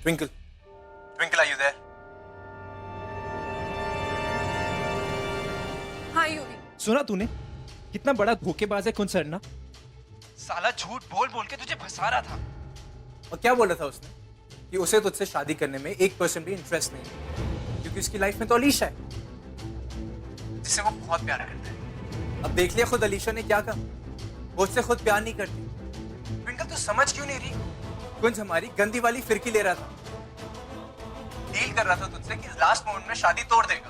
Twinkle. Twinkle, are you there? हाँ UV. सुना तूने कितना बड़ा धोखेबाज है कुन सरना? साला झूठ बोल बोल के तुझे फंसा रहा था। और क्या बोला था उसने कि उसे तुझसे शादी करने में 1% भी इंटरेस्ट नहीं है, क्योंकि उसकी लाइफ में तो अलीशा है जिसे वो बहुत प्यार करता है। अब देख लिया खुद अलीशा ने क्या कहा, वो उससे खुद प्यार नहीं करती। ट्विंकल तू समझ क्यों नहीं रही? कुंज हमारी गंदी वाली फिरकी ले रहा था, डील कर रहा था तुझसे कि लास्ट मोमेंट में शादी तोड़ देगा।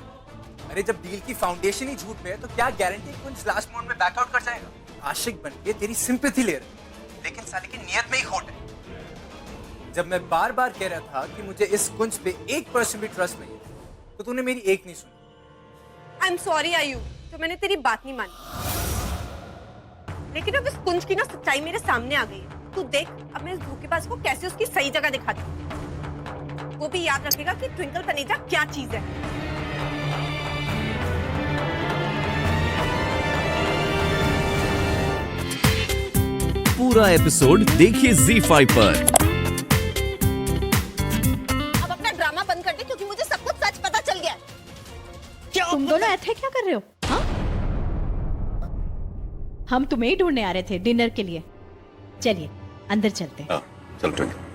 अरे जब डील की फाउंडेशन ही झूठ पे है तो क्या गारंटी कुंज लास्ट मोमेंट में बैकआउट कर जाएगा? आशिक बन के तेरी सिंपैथी ले रहा है, लेकिन साले की नियत में ही खोट है। जब मैं बार बार कह रहा था कि मुझे इस कुंज पे 1% भी ट्रस्ट नहीं है, तो तूने मेरी एक नहीं सुनी। आई एम सॉरी आयु, तो मैंने तेरी बात नहीं मानी, लेकिन अब इस कुंज की ना सच्चाई मेरे सामने आ गई है। तू देख अब मैं इस धोखेबाज को कैसे उसकी सही जगह दिखाती हूँ। वो भी याद रखेगा कि ट्विंकल कनेजा क्या चीज है। पूरा एपिसोड देखिए ZEE5 पर। अब अपना ड्रामा बंद कर दे, क्योंकि मुझे सब कुछ सच पता चल गया है। तुम दोनों ऐसे क्या कर रहे हो? हाँ? हम तुम्हें ही ढूंढने आ रहे थे डिनर के लिए। चलिए अंदर चलते हैं। चल ट्विंकल।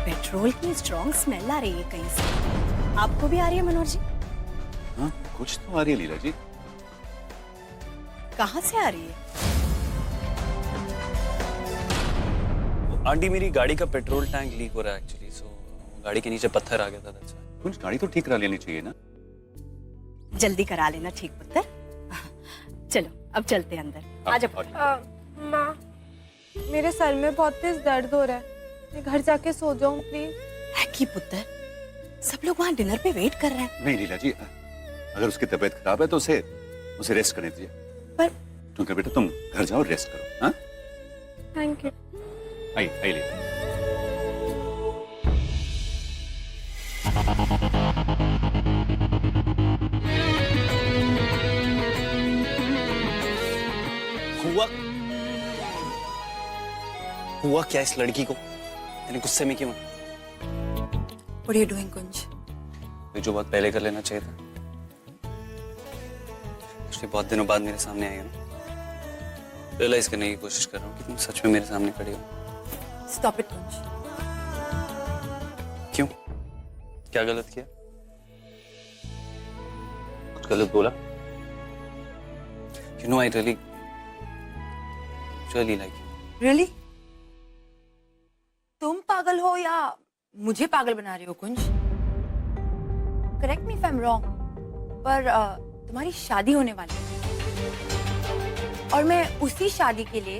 पेट्रोल की स्ट्रॉन्ग स्मेल आ रही है कहीं से। आपको भी आ रही है मनोज जी? हाँ कुछ तो आ रही है लीला जी। कहाँ से आ रही है? आंटी मेरी गाड़ी का पेट्रोल टैंक लीक हो रहा है एक्चुअली, सो गाड़ी के नीचे पत्थर आ गया था। that's why। कुछ गाड़ी तो ठीक करा लेनी चाहिए ना। जल्दी करा लेना ठीक पुत्र। चलो अब चलते हैं अंदर। आजा पुत्र। माँ, मेरे सर में बहुत तेज दर्द हो रहा है, मैं घर जाके सो जाऊं प्लीज। है कि पुत्र, सब लोग वहाँ डिनर पे वेट कर रहे हैं। नहीं लीला जी, अगर उसकी तबीयत खराब है तो उसे रेस्ट करने दीजिए। पर ट्विंकल बेटा तुम घर जाओ, रेस्ट करो। हाँ थैंक यू। आई लीला। हुआ क्या इस लड़की को? यानी गुस्से में क्यों? What are you doing, कुंज? ये जो बात पहले कर लेना चाहिए था। इसलिए बहुत दिनों बाद मेरे सामने आई हो ना, रियलाइज करने की कोशिश कर रहा हूँ कि तुम सच में मेरे सामने खड़ी हो। Stop it, कुंज। क्यों? क्या गलत किया? कुछ गलत बोला? You know I really like you. Really? तुम पागल हो या मुझे पागल बना रहे हो Kunj? Correct me if I am wrong, पर तुम्हारी शादी होने वाली है और मैं उसी शादी के लिए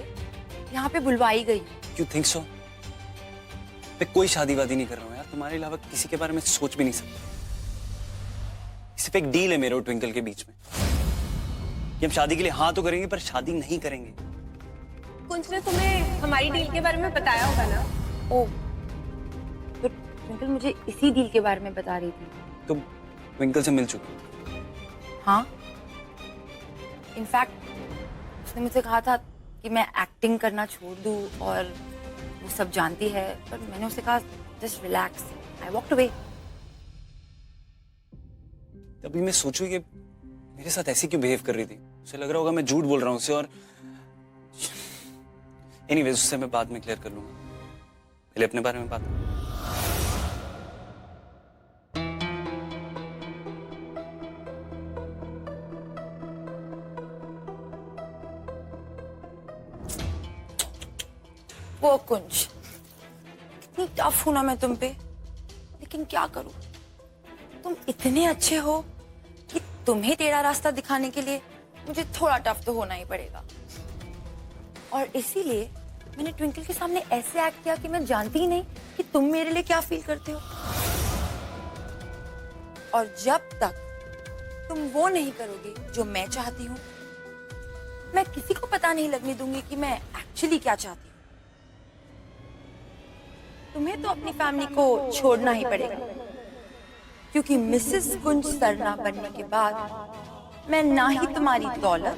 यहाँ पे बुलवाई गई। You think so? मैं कोई शादी वादी नहीं कर रहा हूँ यार, तुम्हारे अलावा किसी के बारे में सोच भी नहीं सकता। सिर्फ एक डील है मेरे और ट्विंकल के बीच में कि हम शादी के लिए हाँ तो करेंगे पर शादी नहीं करेंगे। कुंज ने तुम्हें हमारी डील के बारे में बताया होगा ना? ओ, तो ट्विंकल मुझे इसी डील के बारे में बता रही थी। तुम ट्विंकल से मिल चुकी? हाँ, इनफैक्ट उसने मुझसे कहा था कि मैं एक्टिंग करना छोड़ दूं और वो सब जानती है, पर मैंने उसे कहा just relax. I walked away. तभी मैं सोचूं कि मेरे साथ ऐसे क्यों बिहेव कर रही थी। उसे लग रहा होगा मैं झूठ बोल रहा हूँ उसे, और एनीवेज उससे मैं बाद में क्लियर कर लूंगा। पहले अपने बारे में बात। वो कुंज, कितनी टफ हूं ना मैं तुम पे, लेकिन क्या करूं? तुम इतने अच्छे हो कि तुम्हें तेरा रास्ता दिखाने के लिए मुझे थोड़ा टफ तो होना ही पड़ेगा। और इसीलिए मैंने ट्विंकल के सामने ऐसे एक्ट किया कि मैं जानती ही नहीं कि तुम मेरे लिए क्या फील करते हो। और जब तक तुम वो नहीं करोगे जो मैं चाहती हूँ, मैं किसी को पता नहीं लगने दूंगी कि मैं एक्चुअली क्या चाहती हूँ। तुम्हें तो अपनी फैमिली को छोड़ना ही पड़ेगा, क्योंकि मिसेस कुंज सरना बनने के बाद मैं ना ही तुम्हारी दौलत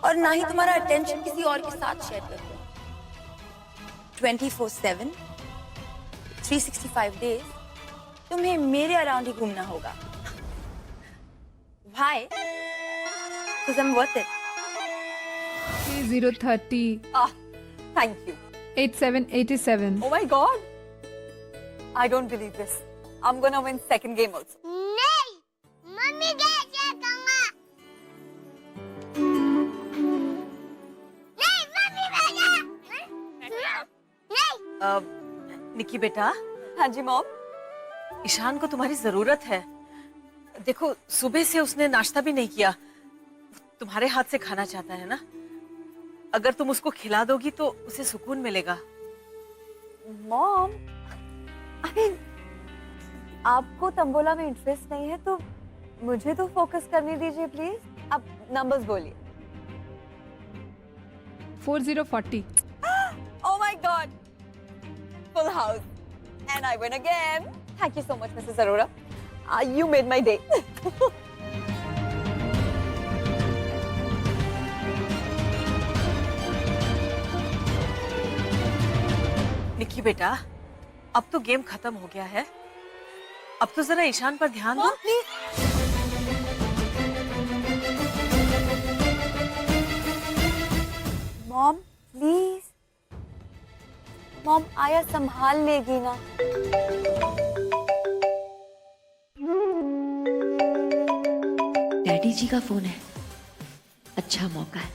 और ना ही तुम्हारा अटेंशन किसी और के साथ शेयर करूंगी। 24/7 365 days तुम्हें मेरे अराउंड ही घूमना होगा। Why? Because I'm worth it. 3030 Ah, thank you. 8787 Oh my God. I don't believe this. I'm gonna win second game also. नहीं मम्मी कैसे कहूँगा नहीं मम्मी नहीं निकी बेटा। हाँ जी मॉम। ईशान को तुम्हारी जरूरत है। देखो सुबह से उसने नाश्ता भी नहीं किया। तुम्हारे हाथ से खाना चाहता है ना। अगर तुम उसको खिला दोगी तो उसे सुकून मिलेगा। मॉम, आपको तंबोला में इंटरेस्ट नहीं है तो मुझे तो फोकस करने दीजिए प्लीज। अब नंबर्स बोलिए। 4040 Oh my God! Full house. And I win again. Thank you so much, Mrs. Arora. You made my day. निकी बेटा, अब तो गेम खत्म हो गया है। अब तो जरा ईशान पर ध्यान दो। मॉम प्लीज, मॉम आया संभाल लेगी ना। डैडी जी का फोन है। अच्छा मौका है,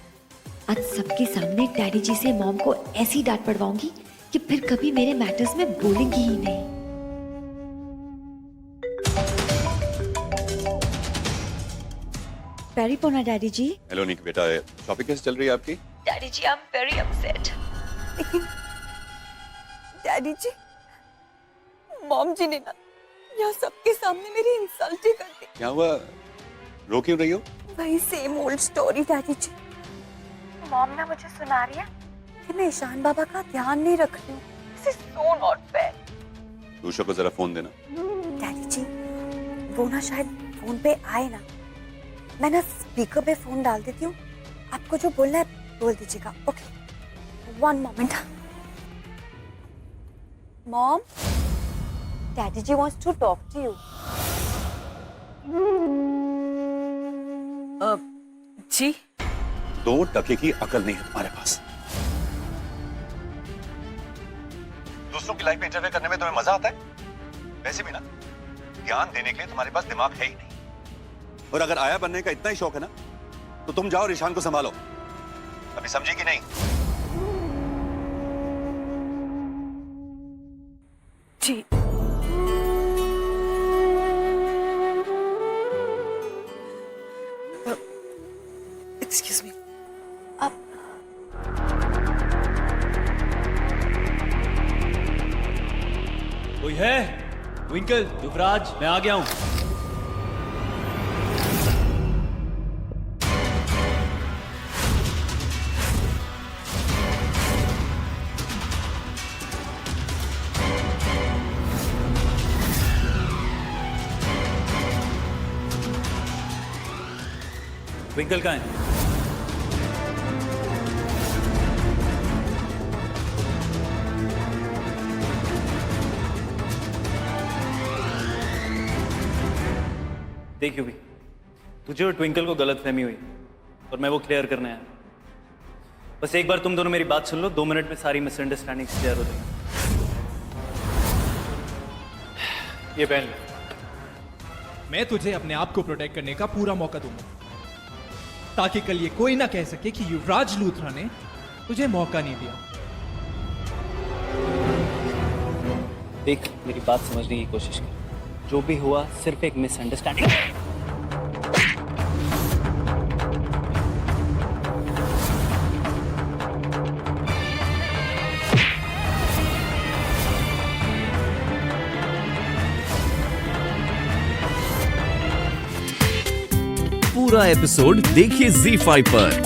आज सबके सामने डैडी जी से मॉम को ऐसी डांट पड़वाऊंगी कि फिर कभी मेरे मैटर्स में बोलेंगी ही नहीं। पेरी पोना डैडी जी। हेलो निक बेटा, शॉपिंग कैसे चल रही है आपकी? Daddy ji I am very upset. लेकिन डैडी जी, मॉम जी ने ना यहाँ सबके सामने मेरी इंसल्ट ही कर दी। क्या हुआ, रो क्यों रही हो? वही same old story daddy ji. Mom ना मुझे सुना रही है कि मैं ईशान बाबा का ध्यान नहीं रख रही हूँ। This is so not fair. दूसरा को जरा फोन देना। डैडी जी, वो ना शायद फोन पे आए ना, मैं ना स्पीकर पे फोन डाल देती हूँ। आपको जो बोलना है बोल दीजिएगा। Okay, 1 moment. Mom, daddy ji wants to talk to you. जी 2 टके की अकल नहीं है तुम्हारे पास। दूसरों की लाइफ में इंटरफेयर करने में तुम्हें मजा आता है? वैसे भी ना ध्यान देने के लिए तुम्हारे पास दिमाग है ही नहीं। और अगर आया बनने का इतना ही शौक है ना तो तुम जाओ और ईशान को संभालो। अभी समझी कि नहीं? जी एक्सक्यूज मी। कोई है? ट्विंकल, युवराज, मैं आ गया हूं। ट्विंकल कहाँ है? देख यूवी, तुझे और ट्विंकल को गलतफहमी हुई और मैं वो क्लियर करने आया। बस एक बार तुम दोनों मेरी बात सुन लो, 2 मिनट में सारी मिसअंडरस्टैंडिंग क्लियर हो जाएगी। ये पहन ले। मैं तुझे अपने आप को प्रोटेक्ट करने का पूरा मौका दूंगा ताकि कल ये कोई ना कह सके कि युवराज लूथरा ने तुझे मौका नहीं दिया। देख, मेरी बात समझने की कोशिश कर। जो भी हुआ सिर्फ एक मिसअंडरस्टैंडिंग। पूरा एपिसोड देखिए ZEE5 पर।